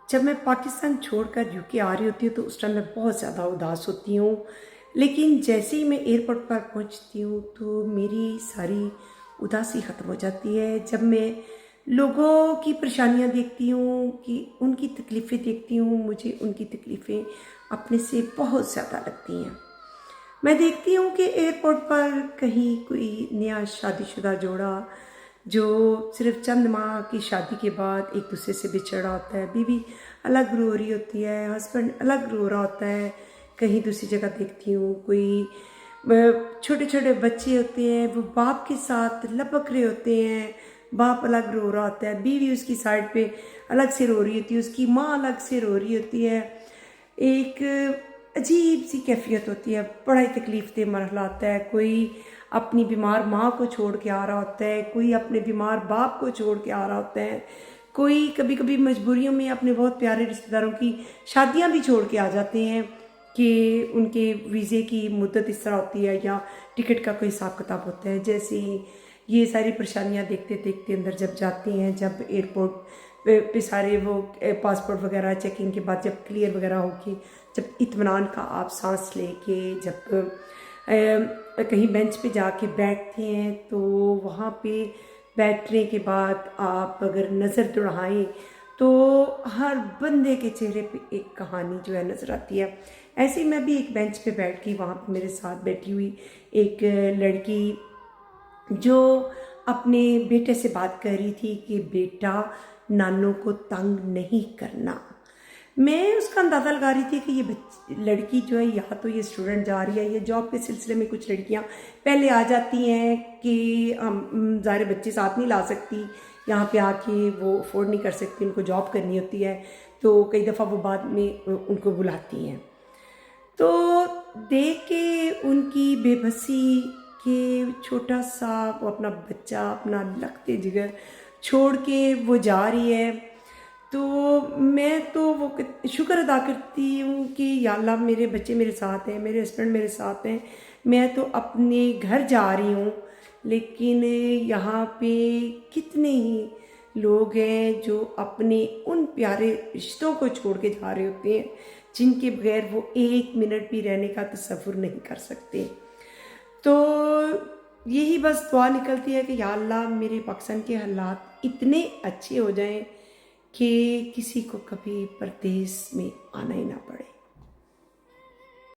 जब मैं पाकिस्तान छोड़कर यूके आ रही होती हूँ तो उस टाइम मैं बहुत ज़्यादा उदास होती हूँ। लेकिन जैसे ही मैं एयरपोर्ट पर पहुँचती हूँ तो मेरी सारी उदासी ख़त्म हो जाती है। जब मैं लोगों की परेशानियाँ देखती हूँ कि उनकी तकलीफ़ें देखती हूँ, मुझे उनकी तकलीफ़ें अपने से बहुत ज़्यादा लगती हैं। मैं देखती हूँ कि एयरपोर्ट पर कहीं कोई नया शादीशुदा जोड़ा जो सिर्फ चंद माह की शादी के बाद एक दूसरे से बिछड़ा होता है, बीवी अलग रो रही होती है, हस्बैंड अलग रो रहा होता है। कहीं दूसरी जगह देखती हूँ कोई छोटे छोटे बच्चे होते हैं, वो बाप के साथ लपक रहे होते हैं, बाप अलग रो रहा होता है, बीवी उसकी साइड पे अलग से रो रही होती है, उसकी माँ अलग से रो रही होती है। एक अजीब सी कैफियत होती है, बड़ा ही तकलीफ दे मरहला होता है। कोई अपनी बीमार माँ को छोड़ के आ रहा होता है, कोई अपने बीमार बाप को छोड़ के आ रहा होता है, कोई कभी कभी मजबूरियों में अपने बहुत प्यारे रिश्तेदारों की शादियाँ भी छोड़ के आ जाते हैं कि उनके वीज़े की मुद्दत इस तरह होती है या टिकट का कोई हिसाब किताब होता है। जैसे ही ये सारी परेशानियाँ देखते देखते अंदर जब जाते हैं, जब एयरपोर्ट पे सारे वो पासपोर्ट वगैरह चेकिंग के बाद जब क्लियर वगैरह होके, जब इत्मीनान का आप सांस लेके जब कहीं बेंच पे जाके बैठते हैं तो वहाँ पे बैठने के बाद आप अगर नज़र दौड़ाएं तो हर बंदे के चेहरे पे एक कहानी जो है नज़र आती है। ऐसे ही मैं भी एक बेंच पे बैठ गई, वहाँ पे मेरे साथ बैठी हुई एक लड़की जो अपने बेटे से बात कर रही थी कि बेटा नानों को तंग नहीं करना। मैं उसका अंदाज़ा लगा रही थी कि ये लड़की जो है, या तो ये स्टूडेंट जा रही है, या जॉब के सिलसिले में कुछ लड़कियां पहले आ जाती हैं कि हम ज़ाहिर बच्चे साथ नहीं ला सकती, यहाँ पे आके वो अफोर्ड नहीं कर सकती, उनको जॉब करनी होती है, तो कई दफ़ा वो बाद में उनको बुलाती हैं। तो देख के उनकी बेबसी कि छोटा सा वो अपना बच्चा अपना लगते जिगर छोड़ के वो जा रही है, तो मैं तो वो शुक्र अदा करती हूँ कि या अल्लाह मेरे बच्चे मेरे साथ हैं, मेरे हस्बैंड मेरे साथ हैं, मैं तो अपने घर जा रही हूँ। लेकिन यहाँ पे कितने ही लोग हैं जो अपने उन प्यारे रिश्तों को छोड़ के जा रहे होते हैं जिनके बगैर वो एक मिनट भी रहने का तसव्वुर नहीं कर सकते। तो यही बस दुआ निकलती है कि या अल्लाह मेरे पाकिस्तान के हालात इतने अच्छे हो जाएं कि किसी को कभी परदेश में आना ही ना पड़े।